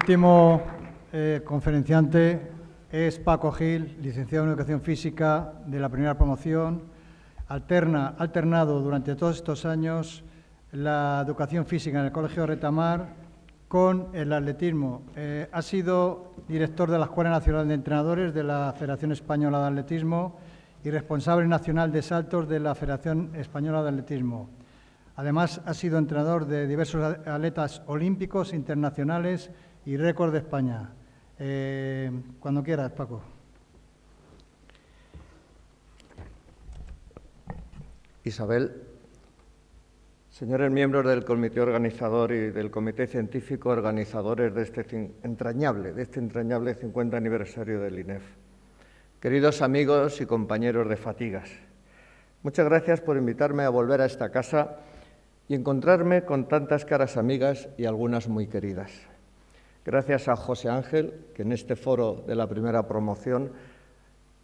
último conferenciante es Paco Gil, licenciado en Educación Física de la primera promoción. Ha alternado durante todos estos años la educación física en el Colegio Retamar con el atletismo. Ha sido director de la Escuela Nacional de Entrenadores de la Federación Española de Atletismo y responsable nacional de saltos de la Federación Española de Atletismo. Además, ha sido entrenador de diversos atletas olímpicos, internacionales y récord de España. Cuando quieras, Paco. Isabel, señores miembros del comité organizador y del comité científico organizadores de este entrañable 50 aniversario del INEF, queridos amigos y compañeros de fatigas, muchas gracias por invitarme a volver a esta casa y encontrarme con tantas caras amigas y algunas muy queridas. Gracias a José Ángel, que en este foro de la primera promoción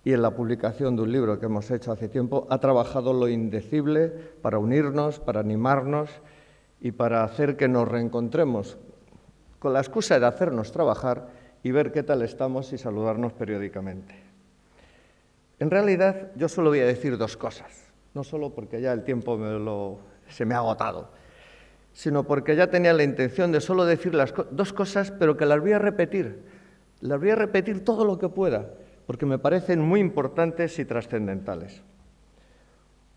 y en la publicación de un libro que hemos hecho hace tiempo, ha trabajado lo indecible para unirnos, para animarnos y para hacer que nos reencontremos con la excusa de hacernos trabajar y ver qué tal estamos y saludarnos periódicamente. En realidad, yo solo voy a decir dos cosas, no solo porque ya el tiempo se me ha agotado, sino porque ya tenía la intención de solo decir las dos cosas, pero que las voy a repetir. Las voy a repetir todo lo que pueda, porque me parecen muy importantes y trascendentales.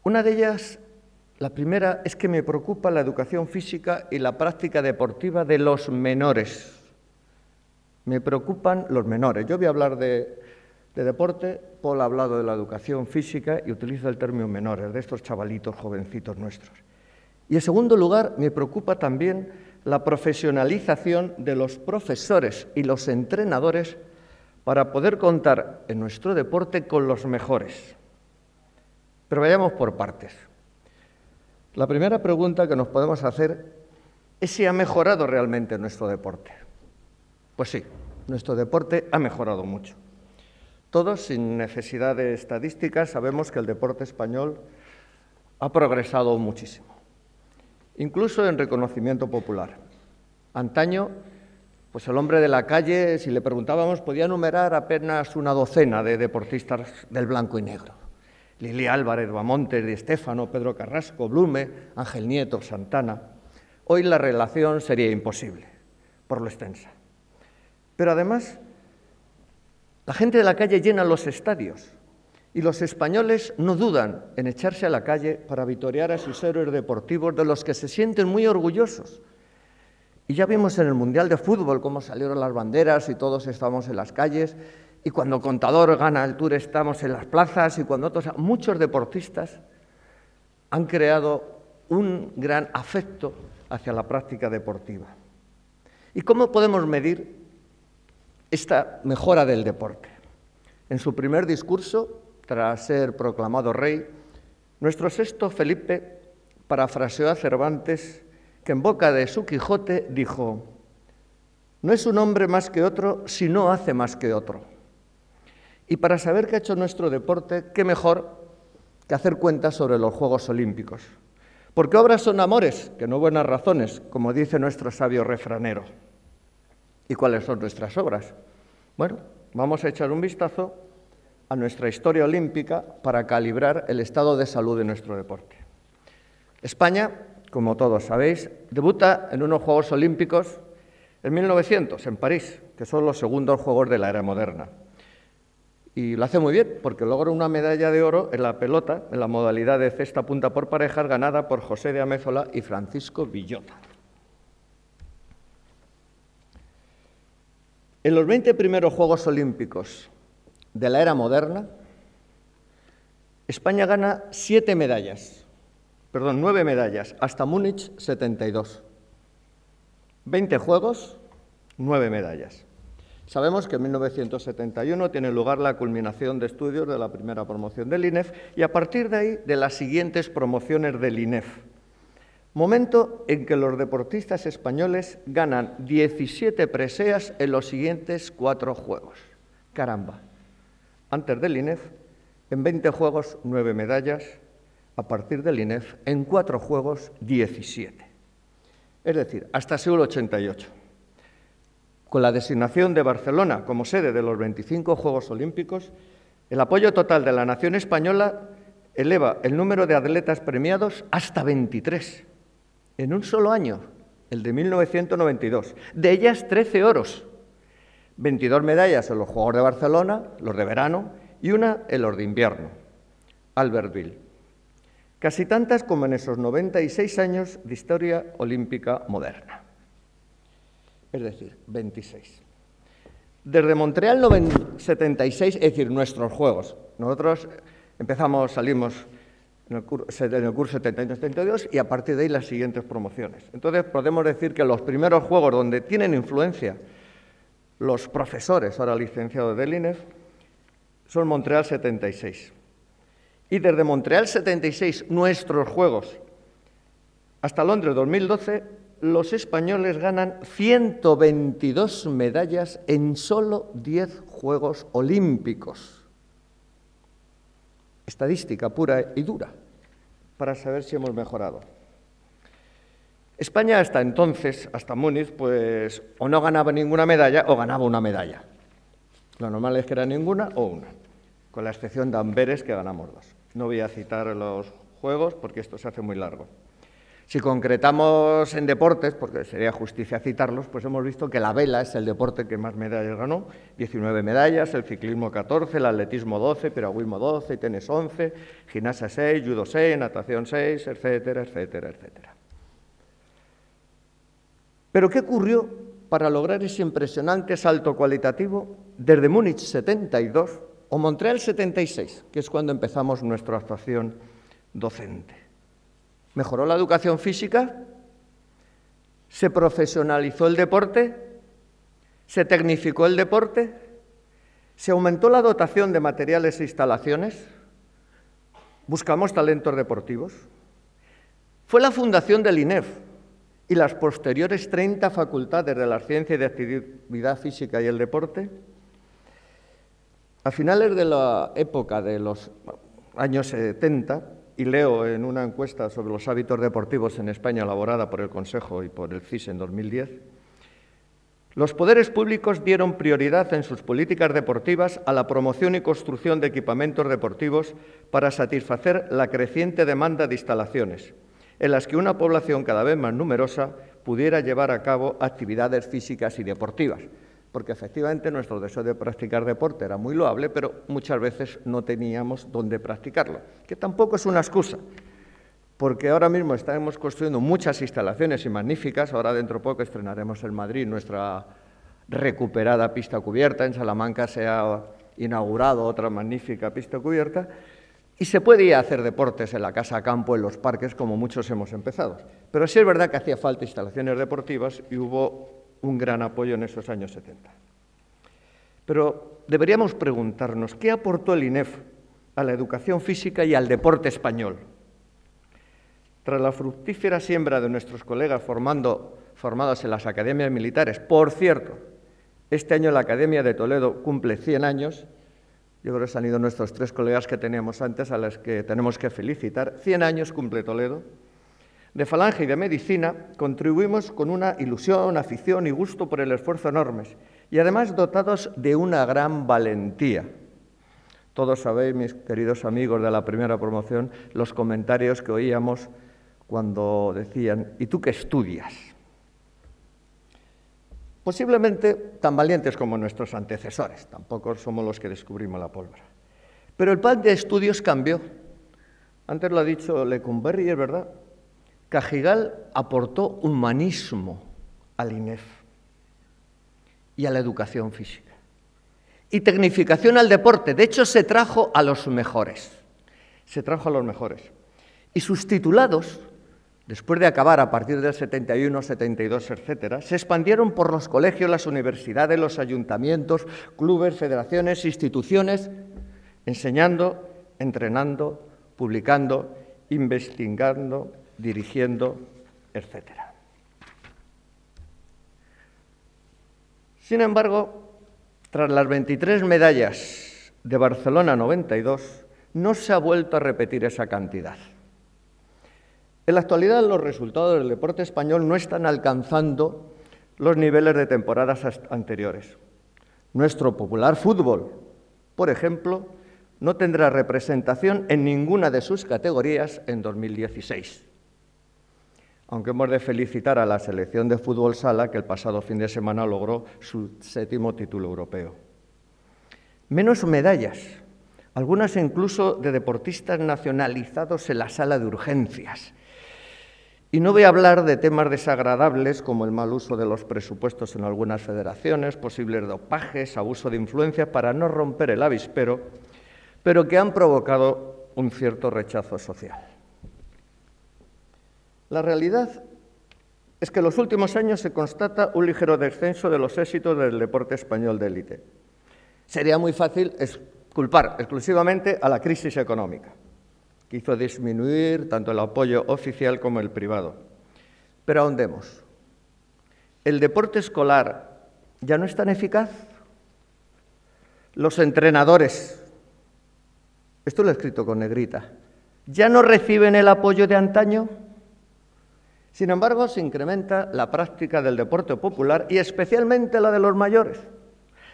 Una de ellas, la primera, es que me preocupa la educación física y la práctica deportiva de los menores. Me preocupan los menores. Yo voy a hablar de deporte, Paul ha hablado de la educación física y utiliza el término menores, de estos chavalitos jovencitos nuestros. Y en segundo lugar, me preocupa también la profesionalización de los profesores y los entrenadores para poder contar en nuestro deporte con los mejores. Pero vayamos por partes. La primera pregunta que nos podemos hacer es si ha mejorado realmente nuestro deporte. Pues sí, nuestro deporte ha mejorado mucho. Todos, sin necesidad de estadísticas, sabemos que el deporte español ha progresado muchísimo, incluso en reconocimiento popular. Antaño, pues el hombre de la calle, si le preguntábamos, podía enumerar apenas una docena de deportistas del blanco y negro. Lili Álvarez, Bamontes, Di Stéfano, Pedro Carrasco, Blume, Ángel Nieto, Santana. Hoy la relación sería imposible, por lo extensa. Pero además, la gente de la calle llena los estadios y los españoles no dudan en echarse a la calle para vitorear a sus héroes deportivos de los que se sienten muy orgullosos. Y ya vimos en el Mundial de Fútbol cómo salieron las banderas y todos estamos en las calles, y cuando Contador gana el Tour estamos en las plazas, y cuando muchos deportistas han creado un gran afecto hacia la práctica deportiva. ¿Y cómo podemos medir esta mejora del deporte? En su primer discurso, tras ser proclamado rey, nuestro sexto Felipe parafraseó a Cervantes, que en boca de su Quijote dijo: «No es un hombre más que otro si no hace más que otro». Y para saber qué ha hecho nuestro deporte, qué mejor que hacer cuentas sobre los Juegos Olímpicos. Porque obras son amores, que no buenas razones, como dice nuestro sabio refranero. ¿Y cuáles son nuestras obras? Bueno, vamos a echar un vistazo a nuestra historia olímpica para calibrar el estado de salud de nuestro deporte. España, como todos sabéis, debuta en unos Juegos Olímpicos en 1900, en París, que son los segundos Juegos de la era moderna. Y lo hace muy bien, porque logra una medalla de oro en la pelota, en la modalidad de cesta punta por parejas, ganada por José de Amézola y Francisco Villota. En los 20 primeros Juegos Olímpicos de la era moderna, España gana 9 medallas, hasta Múnich 72. 20 Juegos, 9 medallas. Sabemos que en 1971 tiene lugar la culminación de estudios de la primera promoción del INEF y a partir de ahí de las siguientes promociones del INEF. Momento en que los deportistas españoles ganan 17 preseas en los siguientes 4 Juegos. Caramba. Antes del INEF, en 20 Juegos, 9 medallas. A partir del INEF, en 4 Juegos, 17. Es decir, hasta Seúl 88. Con la designación de Barcelona como sede de los 25 Juegos Olímpicos, el apoyo total de la nación española eleva el número de atletas premiados hasta 23, en un solo año, el de 1992. De ellas, 13 oros, 22 medallas en los Juegos de Barcelona, los de verano, y una en los de invierno, Albertville. Casi tantas como en esos 96 años de historia olímpica moderna. Es decir, 26. Desde Montreal 76, es decir, nuestros Juegos. Nosotros salimos en el curso 71-72 y a partir de ahí las siguientes promociones. Entonces podemos decir que los primeros Juegos donde tienen influencia los profesores, ahora licenciados del INEF, son Montreal 76. Y desde Montreal 76, nuestros Juegos, hasta Londres 2012, los españoles ganan 122 medallas en solo 10 Juegos Olímpicos. Estadística pura y dura, para saber si hemos mejorado. España hasta entonces, hasta Múnich, pues o no ganaba ninguna medalla o ganaba una medalla. Lo normal es que era ninguna o una, con la excepción de Amberes, que ganamos 2. No voy a citar los Juegos porque esto se hace muy largo. Si concretamos en deportes, porque sería justicia citarlos, pues hemos visto que la vela es el deporte que más medallas ganó, 19 medallas, el ciclismo 14, el atletismo 12, piragüismo 12, tenis 11, gimnasia 6, judo 6, natación 6, etcétera, etcétera, etcétera. Pero ¿qué ocurrió para lograr ese impresionante salto cualitativo desde Múnich 72 o Montreal 76, que es cuando empezamos nuestra actuación docente? ¿Mejoró la educación física? ¿Se profesionalizó el deporte? ¿Se tecnificó el deporte? ¿Se aumentó la dotación de materiales e instalaciones? ¿Buscamos talentos deportivos? Fue la fundación del INEF y las posteriores 30 facultades de la ciencia y de actividad física y el deporte. A finales de la época de los años 70, y leo en una encuesta sobre los hábitos deportivos en España elaborada por el Consejo y por el CIS en 2010, los poderes públicos dieron prioridad en sus políticas deportivas a la promoción y construcción de equipamientos deportivos para satisfacer la creciente demanda de instalaciones, en las que una población cada vez más numerosa pudiera llevar a cabo actividades físicas y deportivas. Porque efectivamente nuestro deseo de practicar deporte era muy loable, pero muchas veces no teníamos dónde practicarlo, que tampoco es una excusa, porque ahora mismo estamos construyendo muchas instalaciones y magníficas. Ahora dentro de poco estrenaremos en Madrid nuestra recuperada pista cubierta, en Salamanca se ha inaugurado otra magnífica pista cubierta, y se puede ir a hacer deportes en la casa campo, en los parques, como muchos hemos empezado. Pero sí es verdad que hacía falta instalaciones deportivas y hubo un gran apoyo en esos años 70. Pero deberíamos preguntarnos, ¿qué aportó el INEF a la educación física y al deporte español? Tras la fructífera siembra de nuestros colegas formados en las academias militares, por cierto, este año la Academia de Toledo cumple 100 años, yo creo que han ido nuestros 3 colegas que teníamos antes, a los que tenemos que felicitar, 100 años cumple Toledo. De Falange y de Medicina contribuimos con una ilusión, afición y gusto por el esfuerzo enormes y además dotados de una gran valentía. Todos sabéis, mis queridos amigos de la primera promoción, los comentarios que oíamos cuando decían, ¿y tú qué estudias? Posiblemente tan valientes como nuestros antecesores, tampoco somos los que descubrimos la pólvora. Pero el plan de estudios cambió. Antes lo ha dicho Lecumberri, es verdad. Cajigal aportó humanismo al INEF y a la educación física. Y tecnificación al deporte. De hecho, se trajo a los mejores. Se trajo a los mejores. Y sus titulados, después de acabar a partir del 71, 72, etcétera, se expandieron por los colegios, las universidades, los ayuntamientos, clubes, federaciones, instituciones, enseñando, entrenando, publicando, investigando, dirigiendo, etcétera. Sin embargo, tras las 23 medallas de Barcelona 92, no se ha vuelto a repetir esa cantidad. En la actualidad, los resultados del deporte español no están alcanzando los niveles de temporadas anteriores. Nuestro popular fútbol, por ejemplo, no tendrá representación en ninguna de sus categorías en 2016. Aunque hemos de felicitar a la selección de fútbol sala que el pasado fin de semana logró su 7º título europeo. Menos medallas, algunas incluso de deportistas nacionalizados en la sala de urgencias. Y no voy a hablar de temas desagradables como el mal uso de los presupuestos en algunas federaciones, posibles dopajes, abuso de influencias, para no romper el avispero, pero que han provocado un cierto rechazo social. La realidad es que en los últimos años se constata un ligero descenso de los éxitos del deporte español de élite. Sería muy fácil culpar exclusivamente a la crisis económica, que hizo disminuir tanto el apoyo oficial como el privado. Pero ahondemos. ¿El deporte escolar ya no es tan eficaz? Los entrenadores, esto lo he escrito con negrita, ¿ya no reciben el apoyo de antaño? Sin embargo, se incrementa la práctica del deporte popular y especialmente la de los mayores.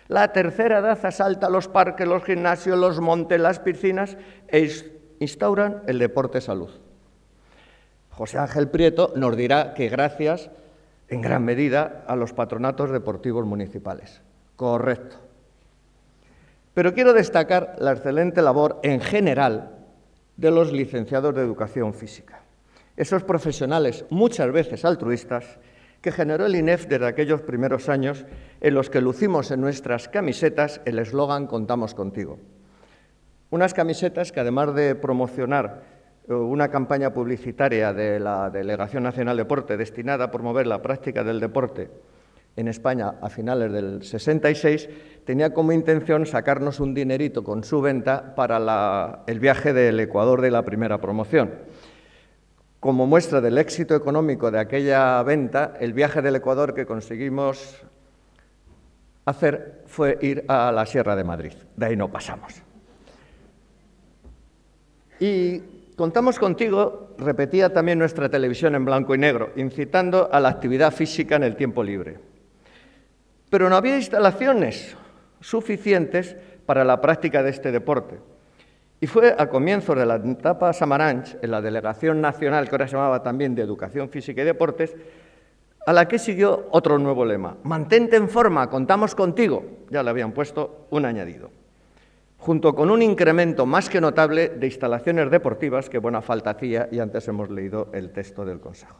La tercera edad asalta los parques, los gimnasios, los montes, las piscinas e instauran el deporte salud. José Ángel Prieto nos dirá que gracias, en gran medida, a los patronatos deportivos municipales. Correcto. Pero quiero destacar la excelente labor en general de los licenciados de Educación Física. Esos profesionales, muchas veces altruistas, que generó el INEF desde aquellos primeros años en los que lucimos en nuestras camisetas el eslogan «Contamos contigo». Unas camisetas que, además de promocionar una campaña publicitaria de la Delegación Nacional de Deporte destinada a promover la práctica del deporte en España a finales del 66, tenía como intención sacarnos un dinerito con su venta para el viaje del Ecuador de la primera promoción. Como muestra del éxito económico de aquella venta, el viaje del Ecuador que conseguimos hacer fue ir a la Sierra de Madrid. De ahí no pasamos. Y contamos contigo, repetía también nuestra televisión en blanco y negro, incitando a la actividad física en el tiempo libre. Pero no había instalaciones suficientes para la práctica de este deporte. Y fue a comienzos de la etapa Samaranch, en la Delegación Nacional, que ahora se llamaba también de Educación Física y Deportes, a la que siguió otro nuevo lema: «Mantente en forma, contamos contigo». Ya le habían puesto un añadido, junto con un incremento más que notable de instalaciones deportivas que buena falta hacía, y antes hemos leído el texto del Consejo.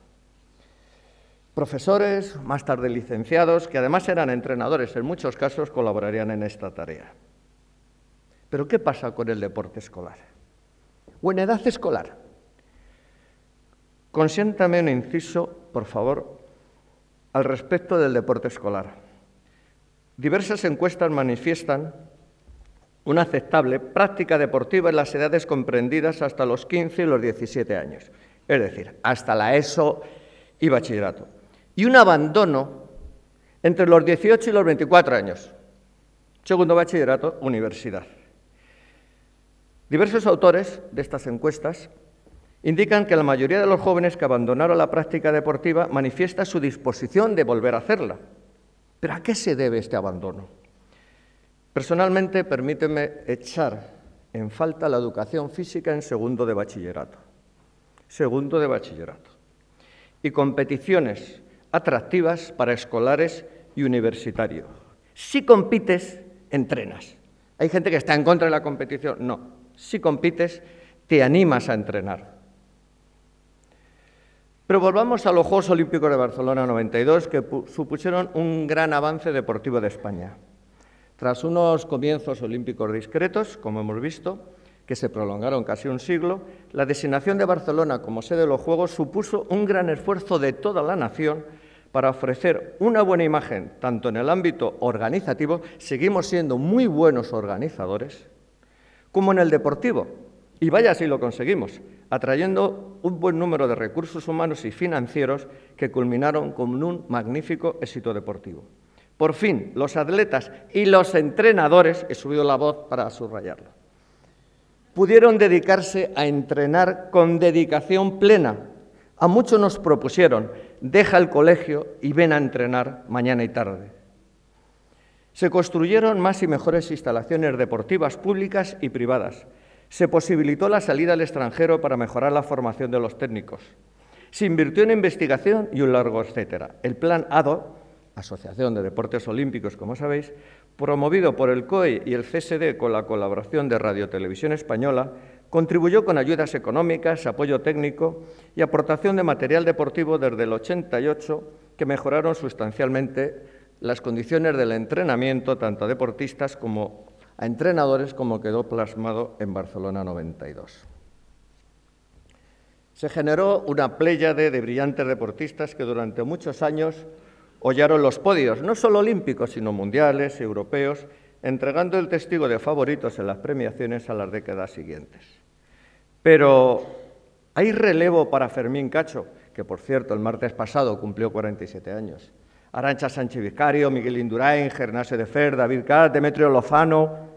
Profesores, más tarde licenciados, que además eran entrenadores, en muchos casos colaborarían en esta tarea. ¿Pero qué pasa con el deporte escolar? O en edad escolar. Consiéntame un inciso, por favor, al respecto del deporte escolar. Diversas encuestas manifiestan una aceptable práctica deportiva en las edades comprendidas hasta los 15 y los 17 años, es decir, hasta la ESO y bachillerato, y un abandono entre los 18 y los 24 años, segundo bachillerato, universidad. Diversos autores de estas encuestas indican que la mayoría de los jóvenes que abandonaron la práctica deportiva manifiesta su disposición de volver a hacerla. ¿Pero a qué se debe este abandono? Personalmente, permíteme echar en falta la educación física en segundo de bachillerato. Segundo de bachillerato. Y competiciones atractivas para escolares y universitarios. Si compites, entrenas. Hay gente que está en contra de la competición. No. Si compites, te animas a entrenar. Pero volvamos a los Juegos Olímpicos de Barcelona 92, que supusieron un gran avance deportivo de España. Tras unos comienzos olímpicos discretos, como hemos visto, que se prolongaron casi un siglo, la designación de Barcelona como sede de los Juegos supuso un gran esfuerzo de toda la nación para ofrecer una buena imagen, tanto en el ámbito organizativo, seguimos siendo muy buenos organizadores, como en el deportivo, y vaya si lo conseguimos, atrayendo un buen número de recursos humanos y financieros que culminaron con un magnífico éxito deportivo. Por fin, los atletas y los entrenadores, he subido la voz para subrayarlo, pudieron dedicarse a entrenar con dedicación plena, A muchos nos propusieron, deja el colegio y ven a entrenar mañana y tarde. Se construyeron más y mejores instalaciones deportivas públicas y privadas. Se posibilitó la salida al extranjero para mejorar la formación de los técnicos. Se invirtió en investigación y un largo etcétera. El plan ADO, Asociación de Deportes Olímpicos, como sabéis, promovido por el COE y el CSD con la colaboración de Radio Televisión Española, contribuyó con ayudas económicas, apoyo técnico y aportación de material deportivo desde el 88, que mejoraron sustancialmente las condiciones del entrenamiento tanto a deportistas como a entrenadores, como quedó plasmado en Barcelona 92. Se generó una pléyade de brillantes deportistas que durante muchos años hollaron los podios, no solo olímpicos, sino mundiales, europeos, entregando el testigo de favoritos en las premiaciones a las décadas siguientes. Pero hay relevo para Fermín Cacho, que por cierto el martes pasado cumplió 47 años, Arantxa Sánchez Vicario, Miguel Indurain, Gervasio de Fer, David Katz, Demetrio Lozano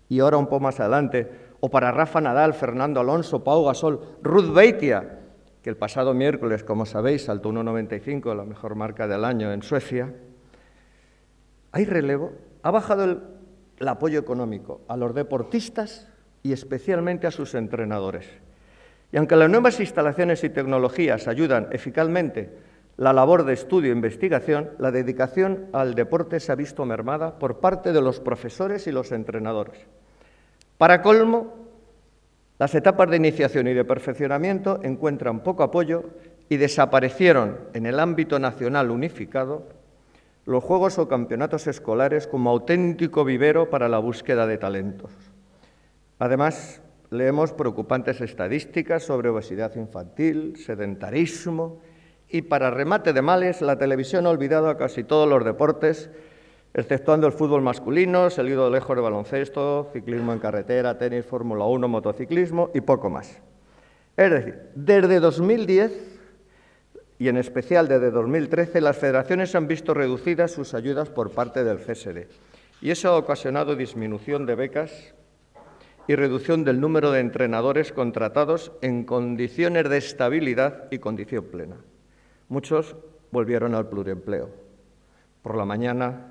y ahora un poco más adelante, o para Rafa Nadal, Fernando Alonso, Pau Gasol, Ruth Beitia, que el pasado miércoles, como sabéis, saltó 1,95, la mejor marca del año en Suecia. Hay relevo, ha bajado el apoyo económico a los deportistas y especialmente a sus entrenadores. Y aunque las nuevas instalaciones y tecnologías ayudan eficazmente la labor de estudio e investigación, la dedicación al deporte se ha visto mermada por parte de los profesores y los entrenadores. Para colmo, las etapas de iniciación y de perfeccionamiento encuentran poco apoyo y desaparecieron en el ámbito nacional unificado los juegos o campeonatos escolares como auténtico vivero para la búsqueda de talentos. Además, leemos preocupantes estadísticas sobre obesidad infantil, sedentarismo y, para remate de males, la televisión ha olvidado a casi todos los deportes, exceptuando el fútbol masculino, se ha ido lejos de baloncesto, ciclismo en carretera, tenis, Fórmula 1, motociclismo y poco más. Es decir, desde 2010 y en especial desde 2013, las federaciones han visto reducidas sus ayudas por parte del CSD y eso ha ocasionado disminución de becas y reducción del número de entrenadores contratados en condiciones de estabilidad y condición plena. Muchos volvieron al pluriempleo, por la mañana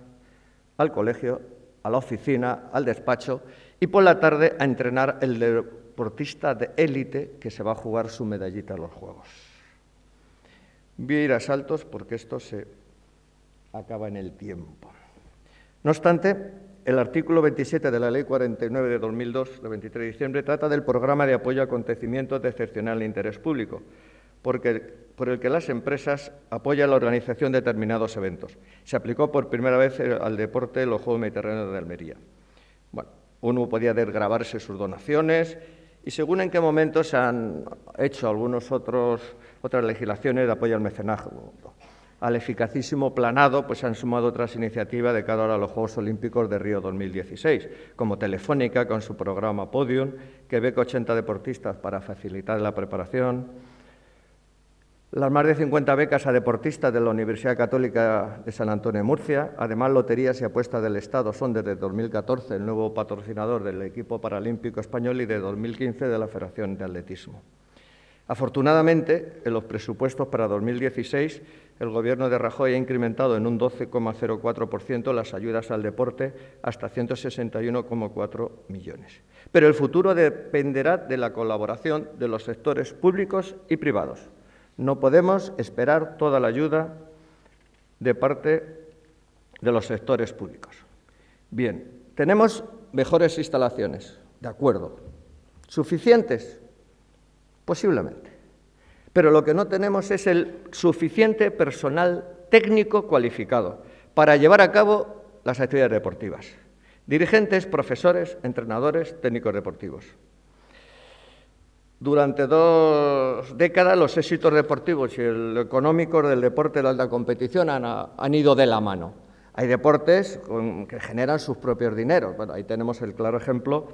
al colegio, a la oficina, al despacho y por la tarde a entrenar el deportista de élite que se va a jugar su medallita a los Juegos. Voy a ir a saltos porque esto se acaba en el tiempo. No obstante, el artículo 27 de la Ley 49 de 2002, de 23 de diciembre, trata del programa de apoyo a acontecimientos de excepcional interés público, por el que las empresas apoyan la organización de determinados eventos. Se aplicó por primera vez al deporte en los Juegos Mediterráneos de Almería. Bueno, uno podía desgravarse sus donaciones y según en qué momento se han hecho otras legislaciones de apoyo al mecenazgo. Al eficacísimo planado pues se han sumado otras iniciativas de cara a los Juegos Olímpicos de Río 2016, como Telefónica con su programa Podium, que beca 80 deportistas para facilitar la preparación. Las más de 50 becas a deportistas de la Universidad Católica de San Antonio de Murcia. Además, Loterías y Apuestas del Estado son desde 2014 el nuevo patrocinador del equipo paralímpico español y de 2015 de la Federación de Atletismo. Afortunadamente, en los presupuestos para 2016, el Gobierno de Rajoy ha incrementado en un 12,04% las ayudas al deporte hasta 161,4 millones. Pero el futuro dependerá de la colaboración de los sectores públicos y privados. No podemos esperar toda la ayuda de parte de los sectores públicos. Bien, tenemos mejores instalaciones, de acuerdo. ¿Suficientes? Posiblemente. Pero lo que no tenemos es el suficiente personal técnico cualificado para llevar a cabo las actividades deportivas. Dirigentes, profesores, entrenadores, técnicos deportivos. Durante 2 décadas los éxitos deportivos y el económico del deporte de la alta competición han ido de la mano. Hay deportes que generan sus propios dineros. Bueno, ahí tenemos el claro ejemplo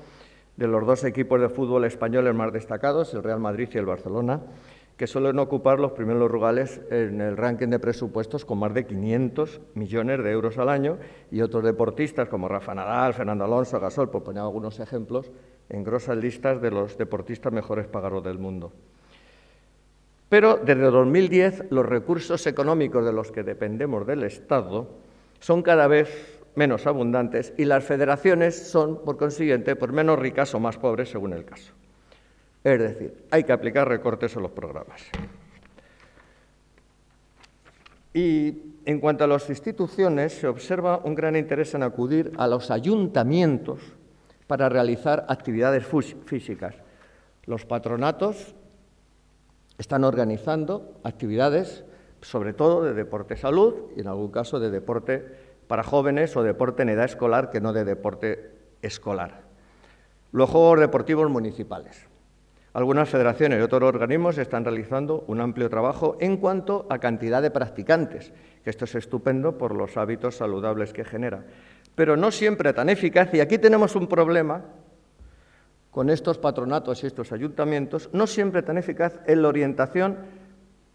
de los 2 equipos de fútbol españoles más destacados, el Real Madrid y el Barcelona, que suelen ocupar los primeros lugares en el ranking de presupuestos con más de 500 millones de euros al año, y otros deportistas como Rafa Nadal, Fernando Alonso, Gasol, por poner algunos ejemplos, engrosan listas de los deportistas mejores pagados del mundo. Pero desde 2010 los recursos económicos de los que dependemos del Estado son cada vez menos abundantes y las federaciones son, por consiguiente, pues menos ricas o más pobres según el caso. Es decir, hay que aplicar recortes en los programas. Y en cuanto a las instituciones, se observa un gran interés en acudir a los ayuntamientos para realizar actividades físicas. Los patronatos están organizando actividades, sobre todo de deporte-salud y en algún caso de deporte para jóvenes o deporte en edad escolar que no de deporte escolar. Los Juegos Deportivos Municipales. Algunas federaciones y otros organismos están realizando un amplio trabajo en cuanto a cantidad de practicantes, que esto es estupendo por los hábitos saludables que genera, pero no siempre tan eficaz, y aquí tenemos un problema con estos patronatos y estos ayuntamientos, no siempre tan eficaz en la orientación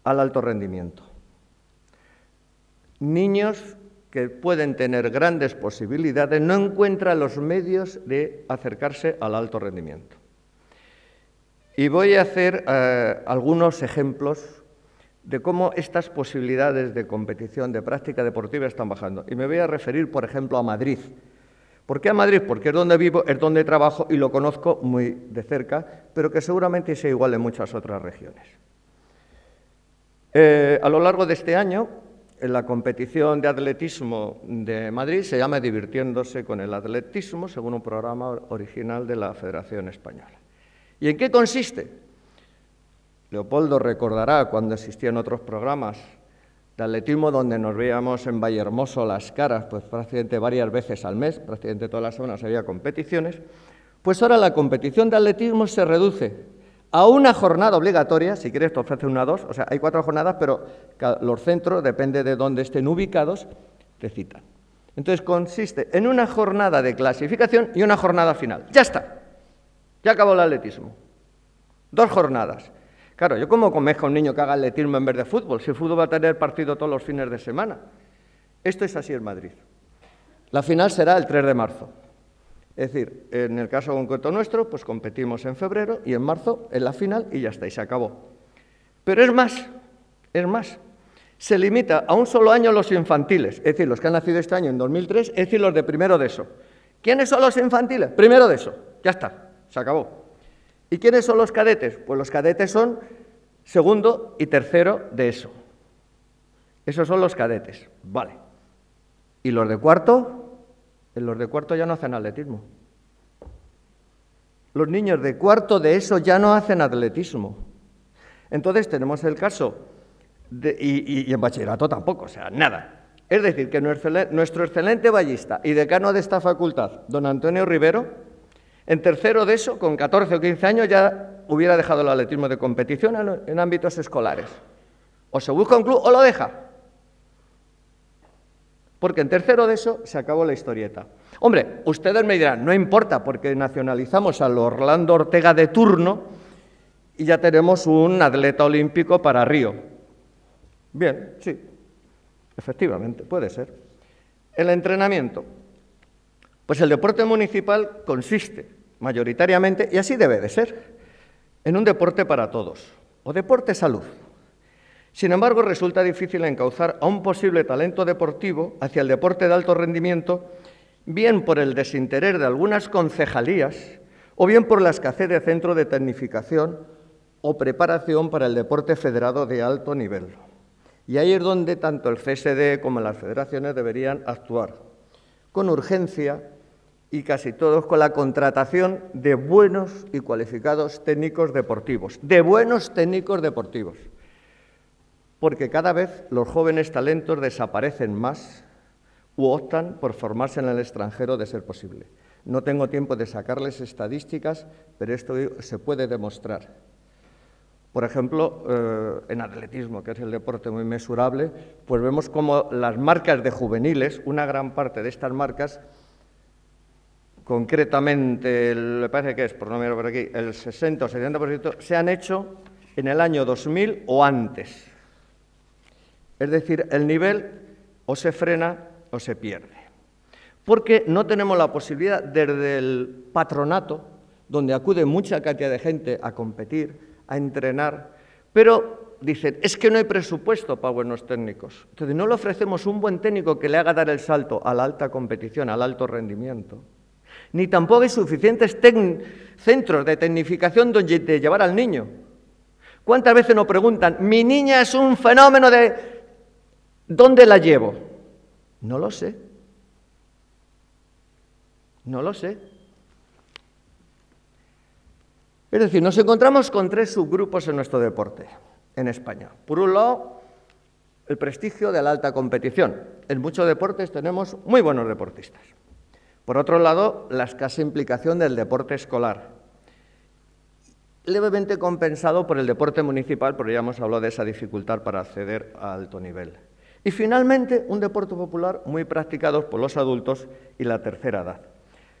al alto rendimiento. Niños que pueden tener grandes posibilidades no encuentran los medios de acercarse al alto rendimiento. Y voy a hacer algunos ejemplos de cómo estas posibilidades de competición, de práctica deportiva están bajando. Y me voy a referir, por ejemplo, a Madrid. ¿Por qué a Madrid? Porque es donde vivo, es donde trabajo y lo conozco muy de cerca, pero que seguramente sea igual en muchas otras regiones. A lo largo de este año, en la competición de atletismo de Madrid se llama Divirtiéndose con el Atletismo, según un programa original de la Federación Española. ¿Y en qué consiste? Leopoldo recordará cuando existían otros programas de atletismo donde nos veíamos en Vallehermoso las caras, pues prácticamente varias veces al mes, prácticamente todas las semanas había competiciones, pues ahora la competición de atletismo se reduce a una jornada obligatoria, si quieres te ofrece una o dos, o sea, hay 4 jornadas, pero los centros, depende de dónde estén ubicados, te citan. Entonces consiste en una jornada de clasificación y una jornada final. ¡Ya está! Ya acabó el atletismo. 2 jornadas. Claro, yo cómo convenzco a un niño que haga atletismo en vez de fútbol, si el fútbol va a tener partido todos los fines de semana. Esto es así en Madrid. La final será el 3 de marzo. Es decir, en el caso concreto nuestro, pues competimos en febrero y en marzo en la final y ya está, y se acabó. Pero es más, se limita a un solo año los infantiles, es decir, los que han nacido este año en 2003, es decir, los de primero de ESO. ¿Quiénes son los infantiles? Primero de ESO, ya está. Se acabó. ¿Y quiénes son los cadetes? Pues los cadetes son segundo y tercero de ESO. Esos son los cadetes. Vale. ¿Y los de cuarto? Los de cuarto ya no hacen atletismo. Los niños de cuarto de ESO ya no hacen atletismo. Entonces tenemos el caso, y en bachillerato tampoco, o sea, nada. Es decir, que nuestro excelente ballista y decano de esta facultad, don Antonio Rivero, en tercero de ESO, con 14 o 15 años, ya hubiera dejado el atletismo de competición en ámbitos escolares. O se busca un club o lo deja. Porque en tercero de ESO se acabó la historieta. Hombre, ustedes me dirán, no importa, porque nacionalizamos al Orlando Ortega de turno y ya tenemos un atleta olímpico para Río. Bien, sí, efectivamente, puede ser. El entrenamiento. Pues el deporte municipal consiste mayoritariamente, y así debe de ser, en un deporte para todos, o deporte-salud. Sin embargo, resulta difícil encauzar a un posible talento deportivo hacia el deporte de alto rendimiento, bien por el desinterés de algunas concejalías, o bien por la escasez de centro de tecnificación o preparación para el deporte federado de alto nivel. Y ahí es donde tanto el CSD como las federaciones deberían actuar, con urgencia, y casi todos con la contratación de buenos y cualificados técnicos deportivos, porque cada vez los jóvenes talentos desaparecen más u optan por formarse en el extranjero de ser posible. No tengo tiempo de sacarles estadísticas, pero esto se puede demostrar. Por ejemplo, en atletismo, que es el deporte muy mesurable, pues vemos como las marcas de juveniles, una gran parte de estas marcas, concretamente, me parece que es, por no mirar por aquí, el 60 o 70% se han hecho en el año 2000 o antes. Es decir, el nivel o se frena o se pierde. Porque no tenemos la posibilidad desde el patronato, donde acude mucha cantidad de gente a competir, a entrenar, pero dicen, es que no hay presupuesto para buenos técnicos. Entonces, no le ofrecemos un buen técnico que le haga dar el salto a la alta competición, al alto rendimiento. Ni tampoco hay suficientes centros de tecnificación donde llevar al niño. ¿Cuántas veces nos preguntan, mi niña es un fenómeno de... ¿Dónde la llevo? No lo sé. No lo sé. Es decir, nos encontramos con 3 subgrupos en nuestro deporte, en España. Por un lado, el prestigio de la alta competición. En muchos deportes tenemos muy buenos deportistas. Por otro lado, la escasa implicación del deporte escolar, levemente compensado por el deporte municipal, pero ya hemos hablado de esa dificultad para acceder a alto nivel. Y finalmente, un deporte popular muy practicado por los adultos y la tercera edad.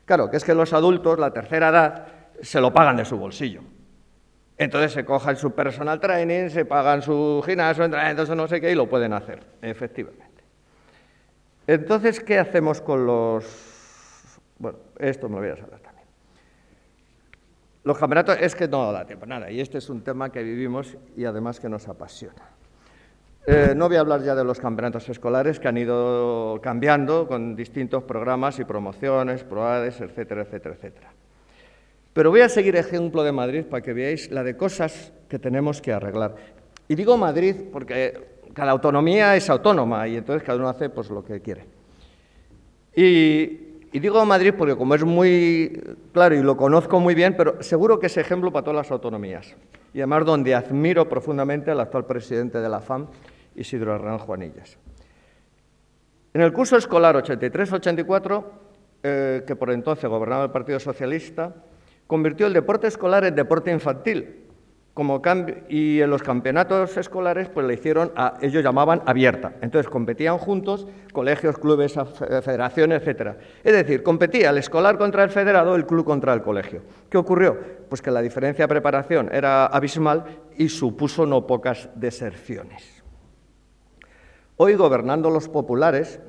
Claro, que es que los adultos, la tercera edad, se lo pagan de su bolsillo. Entonces se cojan su personal training, se pagan su gimnasio, entrenamientos, no sé qué, y lo pueden hacer, efectivamente. Entonces, ¿qué hacemos con los...? Bueno, esto me lo voy a saber también. Los campeonatos, es que no da tiempo, nada, y este es un tema que vivimos y además que nos apasiona. No voy a hablar ya de los campeonatos escolares que han ido cambiando con distintos programas y promociones, PROADES, etcétera, etcétera, etcétera. Pero voy a seguir ejemplo de Madrid para que veáis la de cosas que tenemos que arreglar. Y digo Madrid porque cada autonomía es autónoma y entonces cada uno hace pues lo que quiere. Y digo Madrid porque como es muy claro y lo conozco muy bien, pero seguro que es ejemplo para todas las autonomías. Y además donde admiro profundamente al actual presidente de la FAM, Isidro Herrán Juanillas. En el curso escolar 83-84, que por entonces gobernaba el Partido Socialista, convirtió el deporte escolar en deporte infantil, y en los campeonatos escolares pues le hicieron, ellos llamaban abierta. Entonces competían juntos, colegios, clubes, federaciones, etcétera. Es decir, competía el escolar contra el federado, el club contra el colegio. ¿Qué ocurrió? Pues que la diferencia de preparación era abismal y supuso no pocas deserciones. Hoy, gobernando los populares,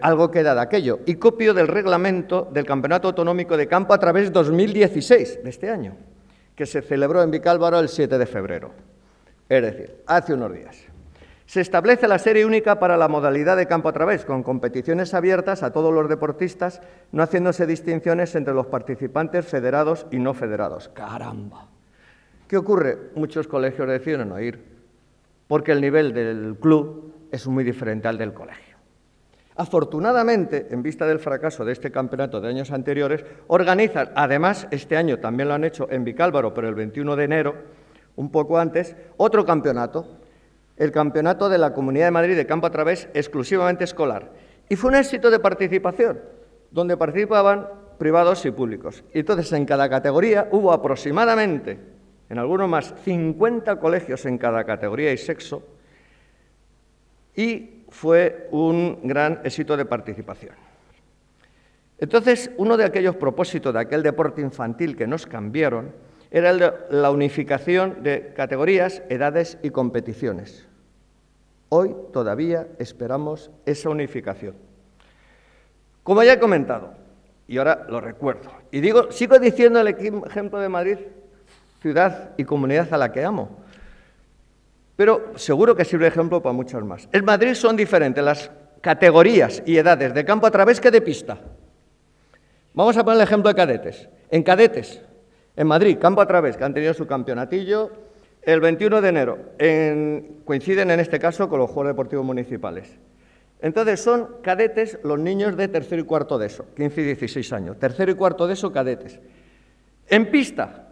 algo queda de aquello. Y copio del reglamento del Campeonato Autonómico de Campo a través 2016, de este año, que se celebró en Vicálvaro el 7 de febrero. Es decir, hace unos días. Se establece la serie única para la modalidad de campo a través, con competiciones abiertas a todos los deportistas, no haciéndose distinciones entre los participantes federados y no federados. ¡Caramba! ¿Qué ocurre? Muchos colegios deciden no ir, porque el nivel del club es muy diferente al del colegio. Afortunadamente, en vista del fracaso de este campeonato de años anteriores, organizan, además este año también lo han hecho en Vicálvaro, pero el 21 de enero, un poco antes, otro campeonato, el Campeonato de la Comunidad de Madrid de Campo a Través exclusivamente escolar. Y fue un éxito de participación, donde participaban privados y públicos. Y entonces en cada categoría hubo aproximadamente, en algunos más, 50 colegios en cada categoría y sexo, y fue un gran éxito de participación. Entonces, uno de aquellos propósitos de aquel deporte infantil que nos cambiaron era el de la unificación de categorías, edades y competiciones. Hoy todavía esperamos esa unificación. Como ya he comentado, y ahora lo recuerdo, y sigo diciendo el ejemplo de Madrid, ciudad y comunidad a la que amo, pero seguro que sirve de ejemplo para muchos más. En Madrid son diferentes las categorías y edades de campo a través que de pista. Vamos a poner el ejemplo de cadetes. En cadetes, en Madrid, campo a través, que han tenido su campeonatillo el 21 de enero, coinciden en este caso con los Juegos Deportivos Municipales. Entonces son cadetes los niños de tercero y cuarto de ESO, 15 y 16 años, tercero y cuarto de ESO, cadetes. En pista,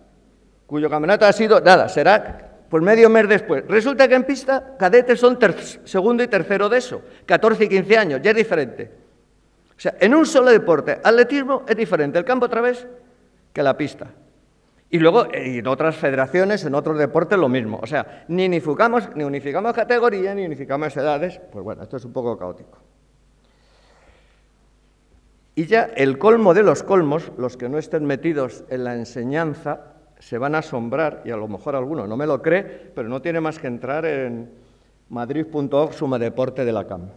cuyo campeonato ha sido, será pues medio mes después. Resulta que en pista cadetes son segundo y tercero de ESO, 14 y 15 años, ya es diferente. O sea, en un solo deporte, atletismo es diferente el campo a través que la pista. Y luego en otras federaciones, en otros deportes lo mismo. O sea, ni unificamos categorías, ni unificamos edades. Pues bueno, esto es un poco caótico. Y ya el colmo de los colmos, los que no estén metidos en la enseñanza, se van a asombrar, y a lo mejor alguno no me lo cree, pero no tiene más que entrar en madrid.org sumadeporte de la CAM.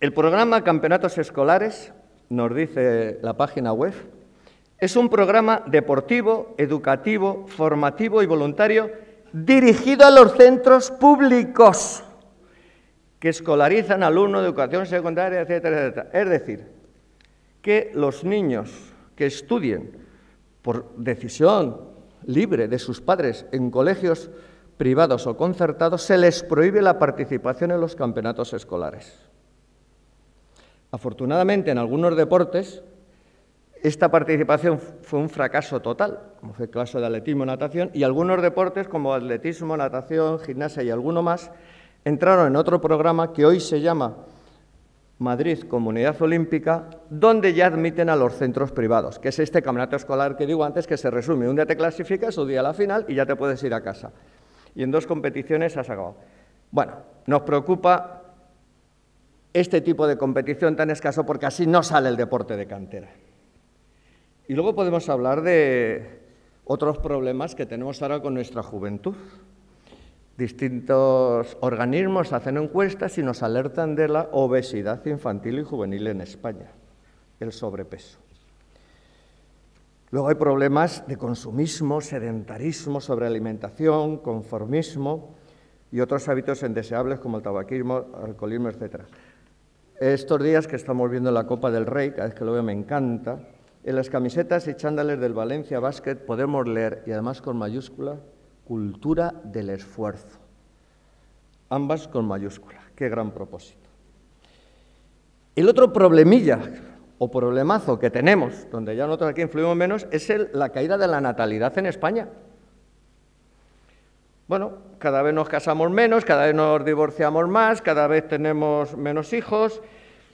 El programa Campeonatos Escolares, nos dice la página web, Es un programa deportivo, educativo, formativo y voluntario dirigido a los centros públicos que escolarizan alumnos de educación secundaria, etcétera, etcétera. Es decir, que los niños que estudien por decisión libre de sus padres en colegios privados o concertados, se les prohíbe la participación en los campeonatos escolares. Afortunadamente, en algunos deportes, esta participación fue un fracaso total, como fue el caso de atletismo y natación, y algunos deportes como atletismo, natación, gimnasia y alguno más, entraron en otro programa que hoy se llama Madrid Comunidad Olímpica, donde ya admiten a los centros privados, que es este campeonato escolar que digo antes, que se resume: un día te clasificas, un día a la final y ya te puedes ir a casa. Y en 2 competiciones has acabado. Bueno, nos preocupa este tipo de competición tan escaso porque así no sale el deporte de cantera. Y luego podemos hablar de otros problemas que tenemos ahora con nuestra juventud. Distintos organismos hacen encuestas y nos alertan de la obesidad infantil y juvenil en España, el sobrepeso. Luego hay problemas de consumismo, sedentarismo, sobrealimentación, conformismo y otros hábitos indeseables como el tabaquismo, alcoholismo, etc. Estos días que estamos viendo la Copa del Rey, cada vez que lo veo me encanta, en las camisetas y chándales del Valencia Basket podemos leer, y además con mayúscula, cultura del esfuerzo. Ambas con mayúscula. Qué gran propósito. El otro problemilla o problemazo que tenemos, donde ya nosotros aquí influimos menos, es la caída de la natalidad en España. Bueno, cada vez nos casamos menos, cada vez nos divorciamos más, cada vez tenemos menos hijos.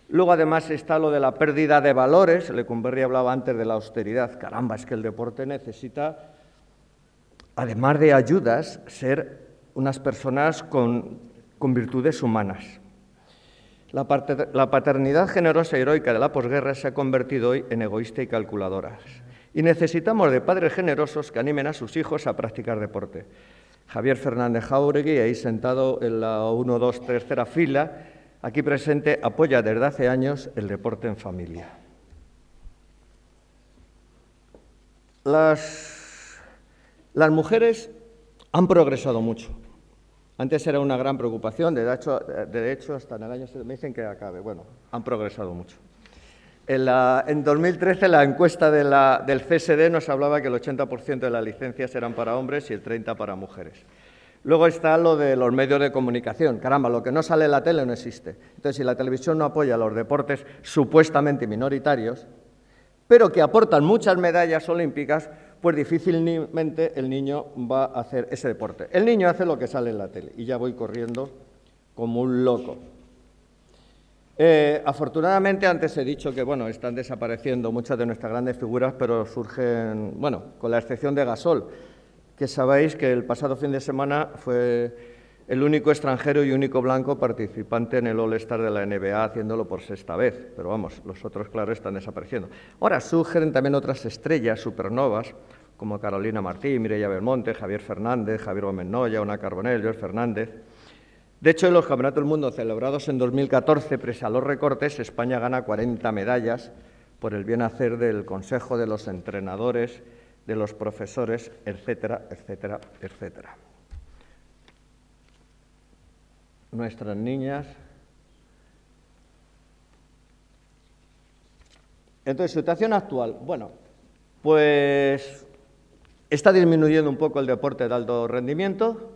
Luego, además, está lo de la pérdida de valores. Lecumberri hablaba antes de la austeridad. Caramba, es que el deporte necesita, además de ayudas, ser unas personas con virtudes humanas. La paternidad generosa y heroica de la posguerra se ha convertido hoy en egoísta y calculadora. Y necesitamos de padres generosos que animen a sus hijos a practicar deporte. Javier Fernández Jáuregui, ahí sentado en la 1, 2, 3 fila, aquí presente, apoya desde hace años el deporte en familia. Las mujeres han progresado mucho. Antes era una gran preocupación, de hecho hasta en el año me dicen que acabe. Bueno, han progresado mucho. En 2013 la encuesta del CSD nos hablaba que el 80% de las licencias eran para hombres y el 30% para mujeres. Luego está lo de los medios de comunicación. Caramba, lo que no sale en la tele no existe. Entonces, si la televisión no apoya los deportes supuestamente minoritarios, pero que aportan muchas medallas olímpicas, pues difícilmente el niño va a hacer ese deporte. El niño hace lo que sale en la tele y ya voy corriendo como un loco. Afortunadamente, antes he dicho que bueno, están desapareciendo muchas de nuestras grandes figuras, pero surgen, bueno, con la excepción de Gasol, que sabéis que el pasado fin de semana fue el único extranjero y único blanco participante en el All-Star de la NBA, haciéndolo por 6ª vez. Pero vamos, los otros, claro, están desapareciendo. Ahora surgen también otras estrellas, supernovas, como Carolina Martí, Mireia Belmonte, Javier Fernández, Javier Gómez Noya, Ona Carbonell, George Fernández. De hecho, en los Campeonatos del Mundo celebrados en 2014, pese a los recortes, España gana 40 medallas por el bien hacer del Consejo, de los entrenadores, de los profesores, etcétera, etcétera, etcétera. Nuestras niñas. Entonces, situación actual. Bueno, pues está disminuyendo un poco el deporte de alto rendimiento.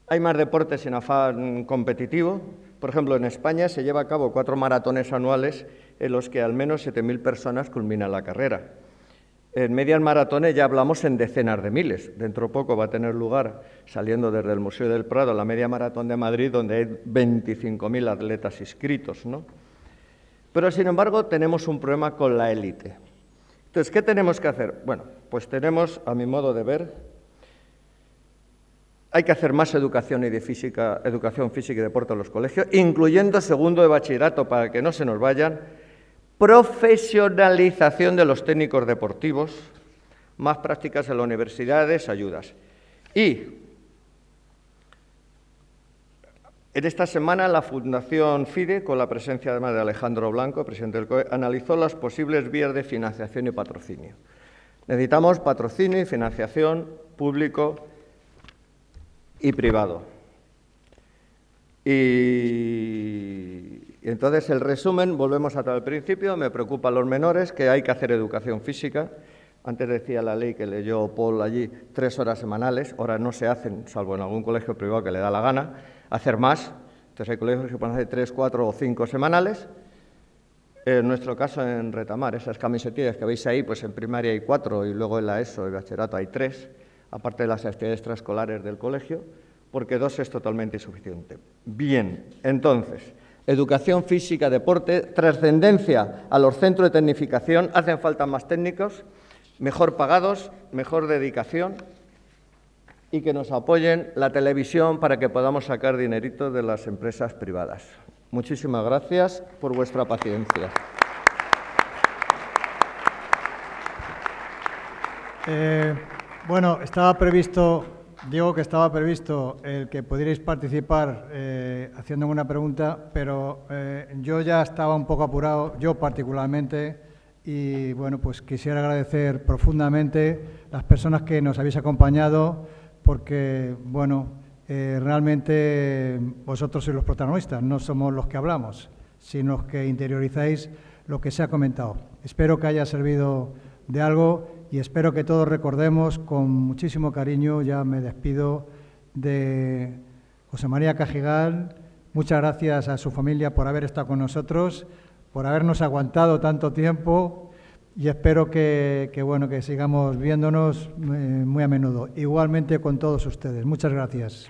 Hay más deportes sin afán competitivo. Por ejemplo, en España se lleva a cabo 4 maratones anuales en los que al menos 7.000 personas culminan la carrera. En medias maratones ya hablamos en decenas de miles. Dentro de poco va a tener lugar, saliendo desde el Museo del Prado, la media maratón de Madrid, donde hay 25.000 atletas inscritos, ¿no? Pero, sin embargo, tenemos un problema con la élite. Entonces, ¿qué tenemos que hacer? Bueno, pues tenemos, a mi modo de ver, hay que hacer más educación física y deporte en los colegios, incluyendo segundo de bachillerato para que no se nos vayan, profesionalización de los técnicos deportivos, más prácticas en las universidades, ayudas. Y en esta semana la Fundación FIDE, con la presencia además de Alejandro Blanco, presidente del COE, analizó las posibles vías de financiación y patrocinio. Necesitamos patrocinio y financiación público y privado. Y entonces el resumen, volvemos al principio, me preocupan los menores, que hay que hacer educación física. Antes decía la ley que leyó Paul allí 3 horas semanales, ahora no se hacen, salvo en algún colegio privado que le da la gana, hacer más. Entonces hay colegios que pueden hacer 3, 4 o 5 semanales. En nuestro caso, en Retamar, esas camisetillas que veis ahí, pues en primaria hay 4 y luego en la ESO y bachillerato hay 3, aparte de las actividades extraescolares del colegio, porque 2 es totalmente insuficiente. Bien, entonces, educación física, deporte, trascendencia a los centros de tecnificación, hacen falta más técnicos, mejor pagados, mejor dedicación y que nos apoyen la televisión para que podamos sacar dinerito de las empresas privadas. Muchísimas gracias por vuestra paciencia. Bueno, estaba previsto, digo que estaba previsto el que pudierais participar haciendo una pregunta, pero yo ya estaba un poco apurado, yo particularmente, y bueno, pues quisiera agradecer profundamente las personas que nos habéis acompañado, porque, bueno, realmente vosotros sois los protagonistas, no somos los que hablamos, sino los que interiorizáis lo que se ha comentado. Espero que haya servido de algo y espero que todos recordemos con muchísimo cariño, ya me despido, de José María Cajigal. Muchas gracias a su familia por haber estado con nosotros, por habernos aguantado tanto tiempo y espero que sigamos viéndonos muy a menudo. Igualmente con todos ustedes. Muchas gracias.